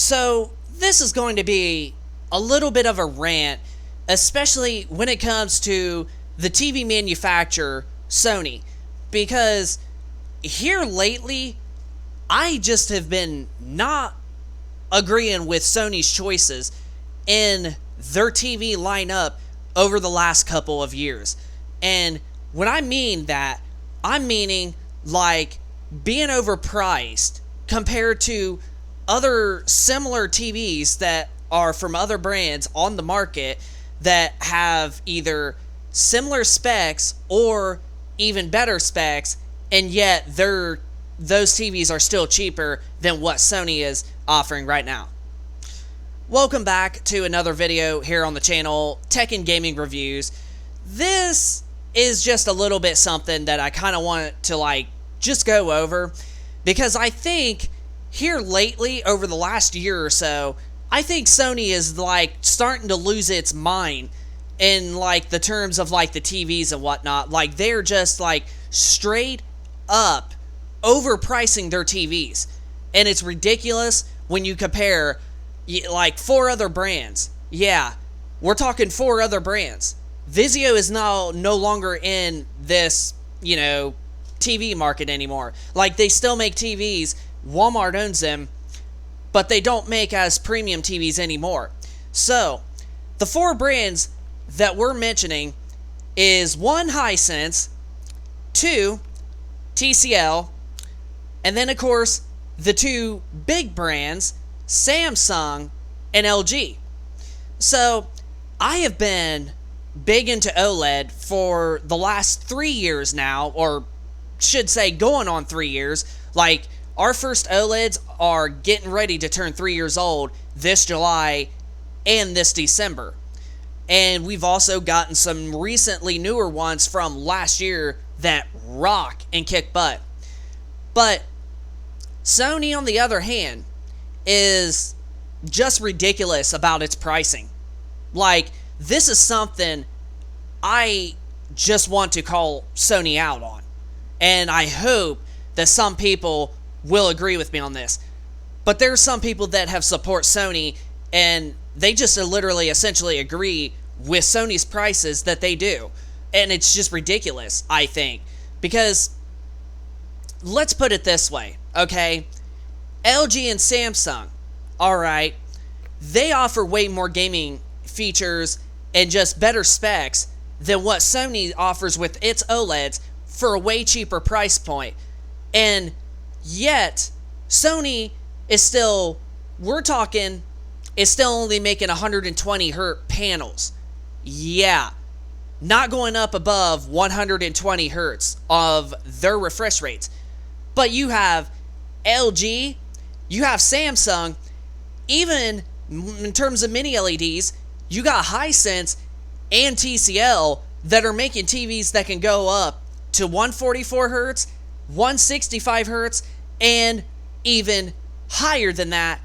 So, this is going to be a little bit of a rant, especially when it comes to the TV manufacturer, Sony. Because here lately, I just have been not agreeing with Sony's choices in their TV lineup over the last couple of years. And when I mean that, I'm meaning like being overpriced compared to other similar TVs that are from other brands on the market that have either similar specs or even better specs, and yet those TVs are still cheaper than what Sony is offering right now. Welcome back to another video here on the channel, Tech and Gaming Reviews. This is just a little bit something that I kind of want to just go over, because I think here lately, over the last year or so, I think Sony is starting to lose its mind in the terms of the TVs and whatnot. They're just straight up overpricing their TVs, and it's ridiculous when you compare four other brands. Yeah, we're talking four other brands. Vizio is now no longer in this TV market anymore. They still make TVs. Walmart owns them, but they don't make as premium TVs anymore. So, the four brands that we're mentioning is 1, Hisense, 2, TCL, and then of course the two big brands, Samsung and LG. So, I have been big into OLED for the last 3 years now, or should say going on 3 years. Our first OLEDs are getting ready to turn 3 years old this July and this December. And we've also gotten some recently newer ones from last year that rock and kick butt. But Sony, on the other hand, is just ridiculous about its pricing. This is something I just want to call Sony out on. And I hope that some people will agree with me on this. But there's some people that have support Sony, and they just literally essentially agree with Sony's prices that they do. And it's just ridiculous, I think. Because, let's put it this way, okay? LG and Samsung, alright, they offer way more gaming features and just better specs than what Sony offers with its OLEDs for a way cheaper price point. And yet, Sony is still, is still only making 120 hertz panels. Yeah, not going up above 120 hertz of their refresh rates. But you have LG, you have Samsung, even in terms of mini LEDs, you got Hisense and TCL that are making TVs that can go up to 144 hertz, 165 hertz, and even higher than that,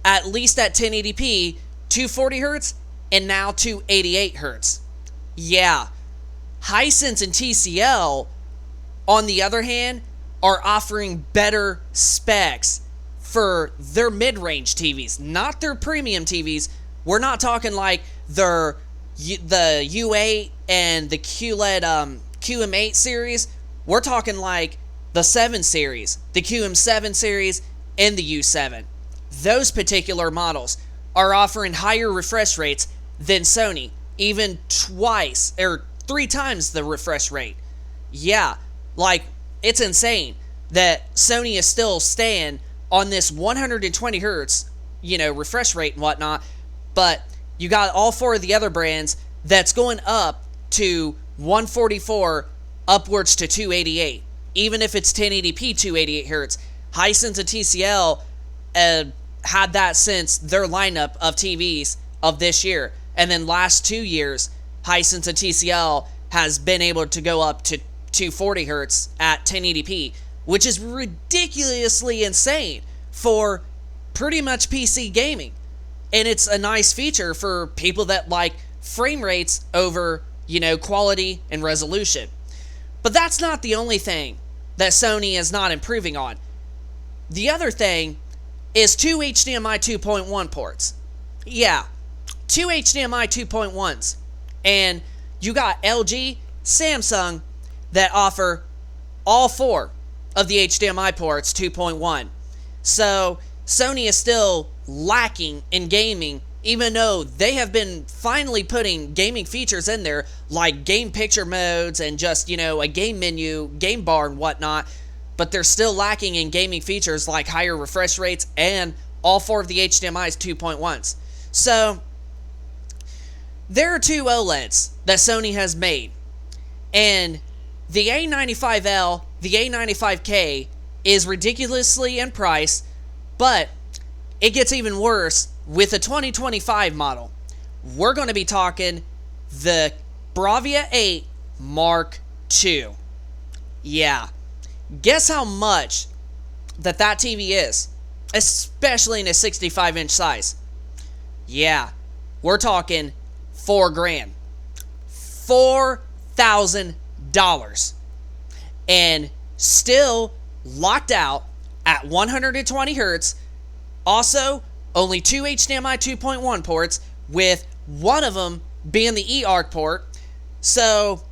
at least at 1080p, 240 hertz, and now 288 hertz. Yeah, Hisense and TCL, on the other hand, are offering better specs for their mid-range TVs, not their premium TVs. We're not talking the U8 and the QLED QM8 series. We're talking the 7 series, the QM7 series, and the U7. Those particular models are offering higher refresh rates than Sony, even twice or 3 times the refresh rate. Yeah, it's insane that Sony is still staying on this 120 hertz, refresh rate and whatnot, but you got all four of the other brands that's going up to 144 upwards to 288. Even if it's 1080p 288 hertz. Hisense and TCL had that since their lineup of TVs of this year. And then last 2 years, Hisense and TCL has been able to go up to 240 hertz at 1080p, which is ridiculously insane for pretty much PC gaming. And it's a nice feature for people that like frame rates over, quality and resolution. But that's not the only thing that Sony is not improving on. The other thing is two HDMI 2.1 ports. Yeah, two HDMI 2.1s. And you got LG, Samsung that offer all four of the HDMI ports 2.1. So Sony is still lacking in gaming, even though they have been finally putting gaming features in there, like game picture modes and just, a game menu, game bar and whatnot. But they're still lacking in gaming features like higher refresh rates and all four of the HDMI's 2.1s. So there are two OLEDs that Sony has made. And the A95L, the A95K is ridiculously in price, but it gets even worse with the 2025 model. We're going to be talking the Bravia 8 Mark II. Yeah. Guess how much that TV is, especially in a 65-inch size. Yeah, we're talking $4,000. $4,000. And still locked out at 120 hertz. Also, only two HDMI 2.1 ports, with one of them being the eARC port. So,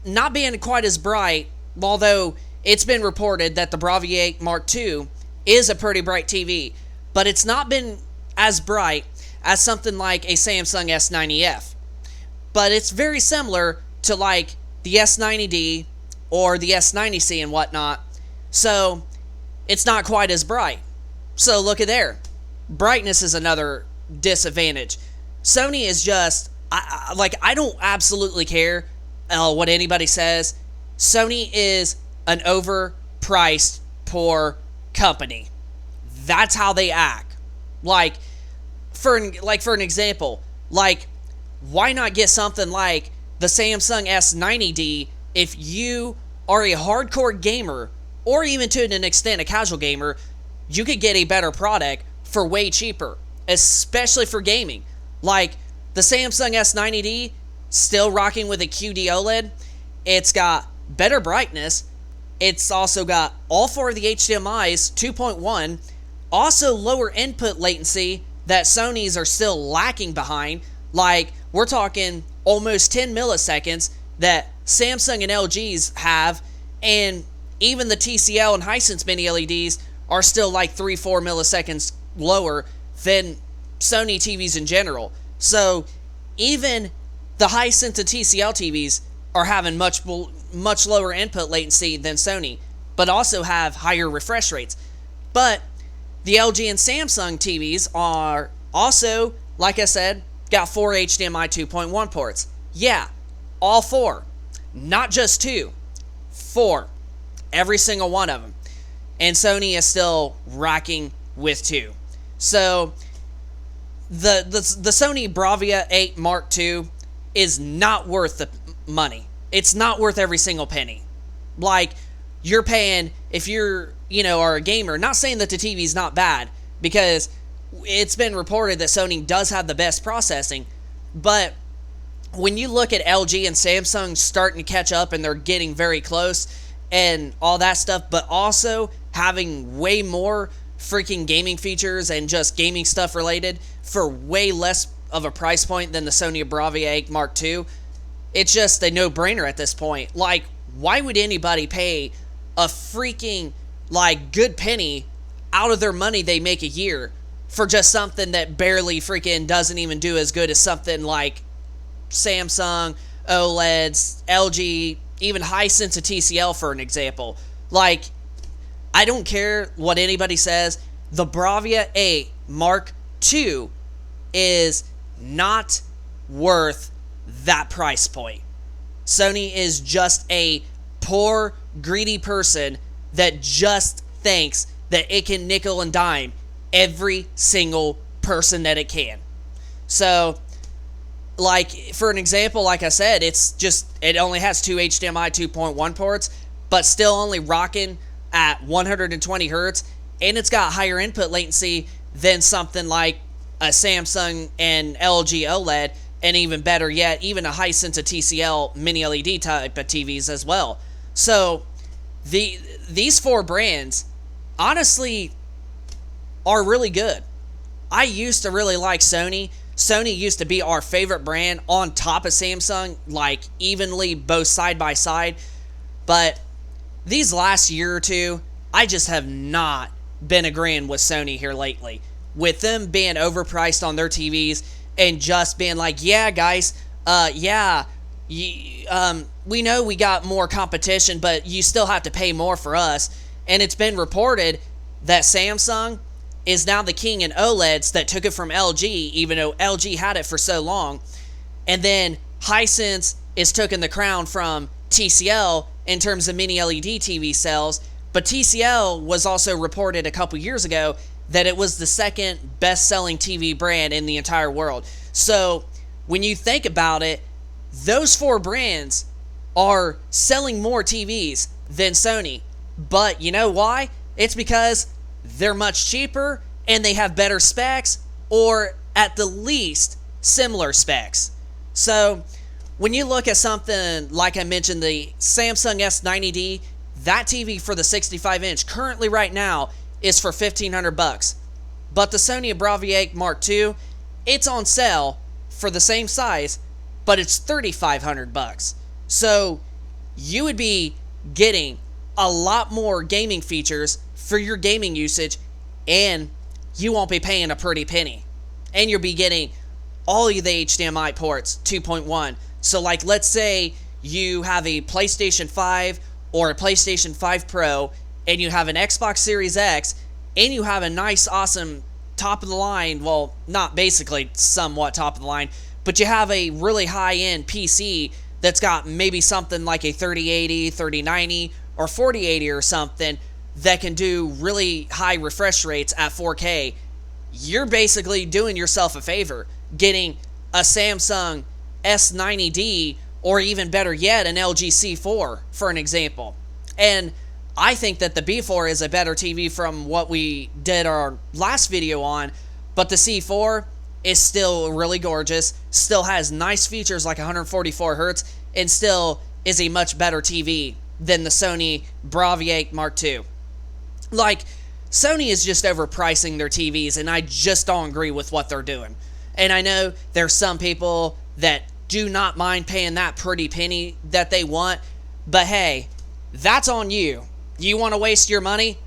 not being quite as bright, although it's been reported that the Bravia 8 Mark II is a pretty bright TV, but it's not been as bright as something like a Samsung S90F. But it's very similar to like the S90D or the S90C and whatnot, so it's not quite as bright. So look at there. Brightness is another disadvantage. Sony is just, I don't absolutely care what anybody says. Sony is an overpriced, poor company. That's how they act. For an example, why not get something like the Samsung S90D if you are a hardcore gamer, or even to an extent a casual gamer? You could get a better product for way cheaper, especially for gaming. Like the Samsung S90D, still rocking with a QD OLED. It's got better brightness. It's also got all four of the HDMI's 2.1, also lower input latency that Sony's are still lacking behind. Like, we're talking almost 10 milliseconds that Samsung and LG's have, and even the TCL and Hisense mini LEDs are still like 3-4 milliseconds lower than Sony TVs in general. So even the Hisense and TCL TVs are having much lower input latency than Sony, but also have higher refresh rates. But the LG and Samsung TVs are also, like I said, got four HDMI 2.1 ports. Yeah, all four. Not just two. Four. Every single one of them. And Sony is still rocking with two. So the Sony Bravia 8 Mark II is not worth the money. It's not worth every single penny. Like, you're paying, if you're, are a gamer, not saying that the TV's not bad, because it's been reported that Sony does have the best processing, but when you look at LG and Samsung starting to catch up and they're getting very close and all that stuff, but also having way more freaking gaming features and just gaming stuff related for way less of a price point than the Sony Bravia 8 Mark II, it's just a no-brainer at this point. Like, why would anybody pay a freaking, good penny out of their money they make a year for just something that barely freaking doesn't even do as good as something like Samsung, OLEDs, LG, even Hisense and TCL, for an example? Like, I don't care what anybody says. The Bravia 8 Mark II is not worth that price point. Sony is just a poor, greedy person that just thinks that it can nickel and dime every single person that it can. So, for an example, like I said, it only has two HDMI 2.1 ports, but still only rocking at 120 hertz, and it's got higher input latency than something like a Samsung and LG OLED, and even better yet, even a Hisense and TCL mini LED type of TVs as well. So these four brands, honestly, are really good. I used to really like Sony. Sony used to be our favorite brand on top of Samsung, like evenly both side by side. But these last year or two, I just have not been agreeing with Sony here lately. With them being overpriced on their TVs and just being like, yeah, guys, we know we got more competition, but you still have to pay more for us. And it's been reported that Samsung is now the king in OLEDs that took it from LG, even though LG had it for so long. And then Hisense is taking the crown from TCL in terms of mini LED TV sales. But TCL was also reported a couple years ago that it was the second best-selling TV brand in the entire world. So when you think about it, those four brands are selling more TVs than Sony. But you know why? It's because they're much cheaper and they have better specs, or at the least similar specs. So when you look at something like I mentioned, the Samsung S90D, that TV for the 65-inch currently right now is for $1,500. But the Sony Bravia Mark II, it's on sale for the same size, but it's $3,500. So you would be getting a lot more gaming features for your gaming usage, and you won't be paying a pretty penny. And you'll be getting all of the HDMI ports 2.1. So like, let's say you have a PlayStation 5 or a PlayStation 5 Pro, and you have an Xbox Series X, and you have a nice, awesome top of the line, well, not basically somewhat top of the line, but you have a really high-end PC that's got maybe something like a 3080, 3090, or 4080 or something that can do really high refresh rates at 4K, you're basically doing yourself a favor getting a Samsung S90D, or even better yet, an LG C4, for an example. And I think that the B4 is a better TV from what we did our last video on, but the C4 is still really gorgeous, still has nice features like 144 Hz, and still is a much better TV than the Sony Bravia Mark II. Like, Sony is just overpricing their TVs, and I just don't agree with what they're doing. And I know there's some people that do not mind paying that pretty penny that they want, but hey, that's on you. You want to waste your money?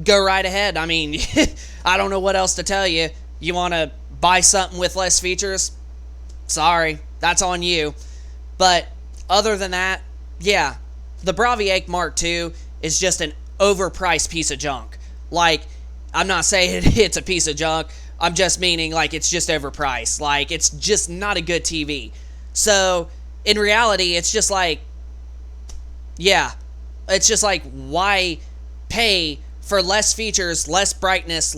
Go right ahead. I mean, I don't know what else to tell you. You want to buy something with less features? Sorry, that's on you. But other than that, yeah, the Bravia Mark II is just an overpriced piece of junk. Like, I'm not saying it's a piece of junk. I'm just meaning, like, it's just overpriced. Like, it's just not a good TV. So, in reality, it's just like, yeah, it's just like, why pay for less features, less brightness,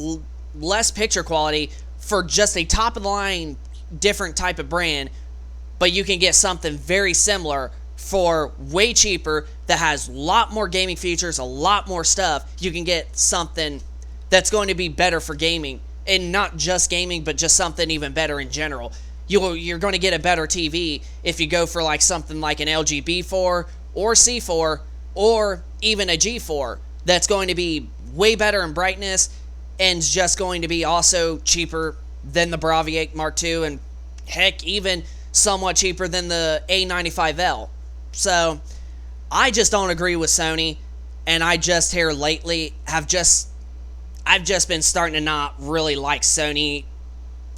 less picture quality for just a top-of-the-line different type of brand, but you can get something very similar for way cheaper that has a lot more gaming features, a lot more stuff. You can get something that's going to be better for gaming, and not just gaming, but just something even better in general. You're going to get a better TV if you go for like something like an LG B4 or C4 or even a G4 that's going to be way better in brightness and just going to be also cheaper than the Bravia Mark II, and heck, even somewhat cheaper than the A95L. So I just don't agree with Sony, and I just here lately I've just been starting to not really like Sony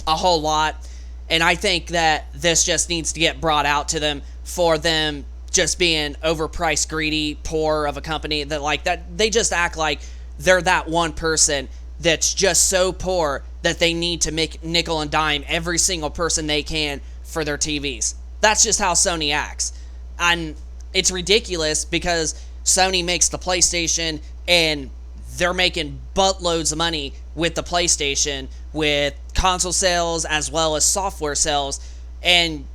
a whole lot, and I think that this just needs to get brought out to them for them just being overpriced, greedy, poor of a company that like that. They just act like they're that one person that's just so poor that they need to make nickel and dime every single person they can for their TVs. That's just how Sony acts. And it's ridiculous because Sony makes the PlayStation and they're making buttloads of money with the PlayStation, with console sales as well as software sales, and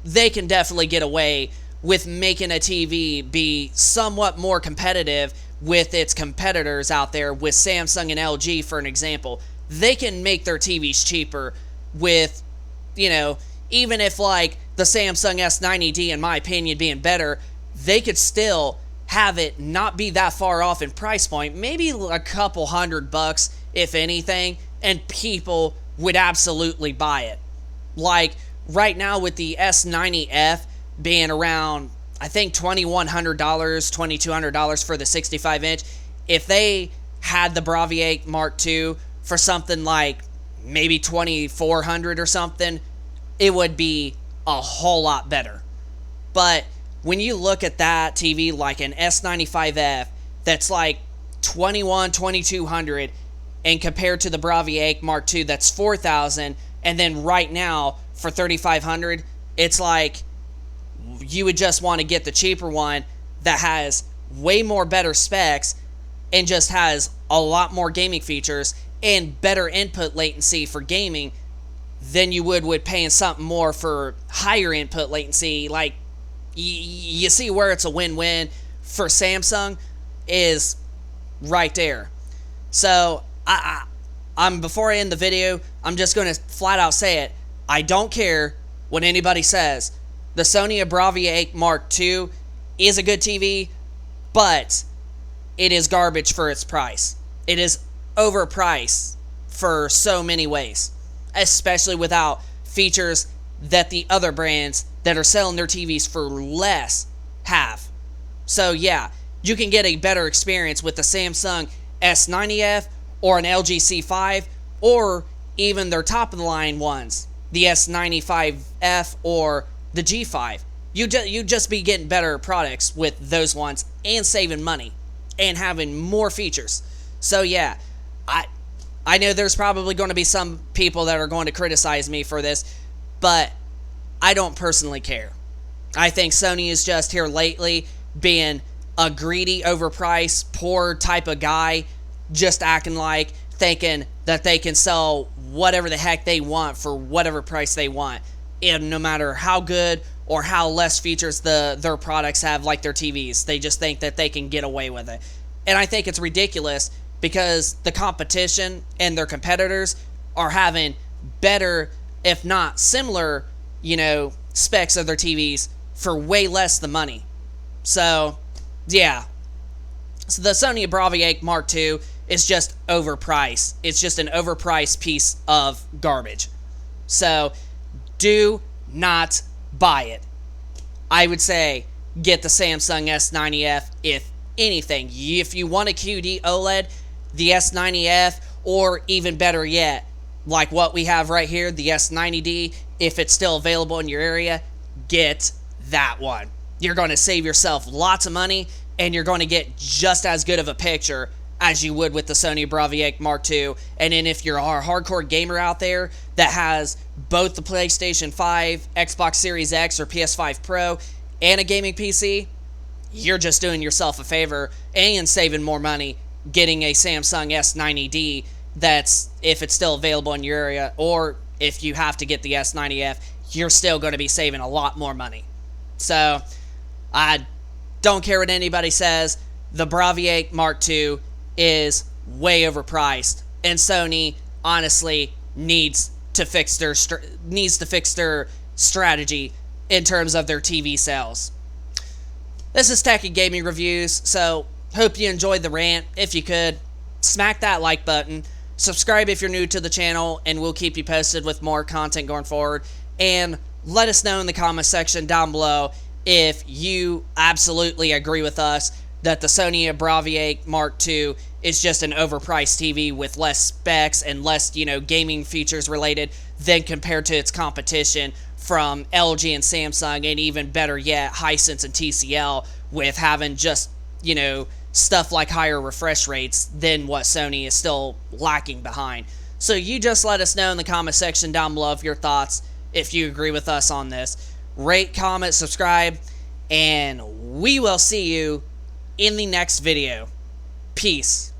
they can definitely get away with making a TV be somewhat more competitive with its competitors out there, with Samsung and LG, for an example. They can make their TVs cheaper with, you know, even if like the Samsung S90D, in my opinion, being better, they could still have it not be that far off in price point, maybe a couple $100 if anything, and people would absolutely buy it. Like right now with the S90F being around, I think $2,100, $2,200 for the 65-inch, if they had the Bravia Mark II for something like maybe $2,400 or something, it would be a whole lot better. But when you look at that TV like an S95F that's like $2,200 and compared to the Bravia Mark II that's $4,000, and then right now for $3,500, it's like you would just want to get the cheaper one that has way more better specs and just has a lot more gaming features and better input latency for gaming than you would with paying something more for higher input latency. Like, you see where it's a win-win for Samsung is right there. So, before I end the video, I'm just going to flat out say it. I don't care what anybody says. The Sony Bravia Mark II is a good TV, but it is garbage for its price. It is overpriced for so many ways, especially without features that the other brands that are selling their TVs for less have. So yeah, you can get a better experience with the Samsung S90F or an LG C5 or even their top of the line ones, the S95F or the G5. You just be getting better products with those ones and saving money and having more features. So yeah, I know there's probably going to be some people that are going to criticize me for this, but I don't personally care. I think Sony is just here lately being a greedy, overpriced, poor type of guy, just acting like thinking that they can sell whatever the heck they want for whatever price they want, and no matter how good or how less features their products have, like their TVs. They just think that they can get away with it. And I think it's ridiculous because the competition and their competitors are having better, if not similar, specs of their TVs for way less the money. So, yeah. So the Sony Bravia Mark II is just overpriced. It's just an overpriced piece of garbage. So, do not buy it. I would say get the Samsung S90F if anything. If you want a QD OLED, the S90F, or even better yet, like what we have right here, the S90D, if it's still available in your area, get that one. You're going to save yourself lots of money, and you're going to get just as good of a picture as you would with the Sony Bravia Mark II. And then if you're a hardcore gamer out there that has both the PlayStation 5, Xbox Series X, or PS5 Pro, and a gaming PC, you're just doing yourself a favor and saving more money getting a Samsung S90D that's, if it's still available in your area, or if you have to get the S90F, you're still going to be saving a lot more money. So, I don't care what anybody says, the Bravia Mark II is way overpriced, and Sony honestly needs to fix their strategy in terms of their TV sales. This is Tech and Gaming Reviews, so hope you enjoyed the rant. If you could, smack that like button, subscribe if you're new to the channel, and we'll keep you posted with more content going forward. And let us know in the comment section down below if you absolutely agree with us that the Sony Bravia Mark II is just an overpriced TV with less specs and less, gaming features related than compared to its competition from LG and Samsung, and even better yet, Hisense and TCL, with having just, stuff like higher refresh rates than what Sony is still lacking behind. So you just let us know in the comment section down below of your thoughts if you agree with us on this. Rate, comment, subscribe, and we will see you in the next video. Peace.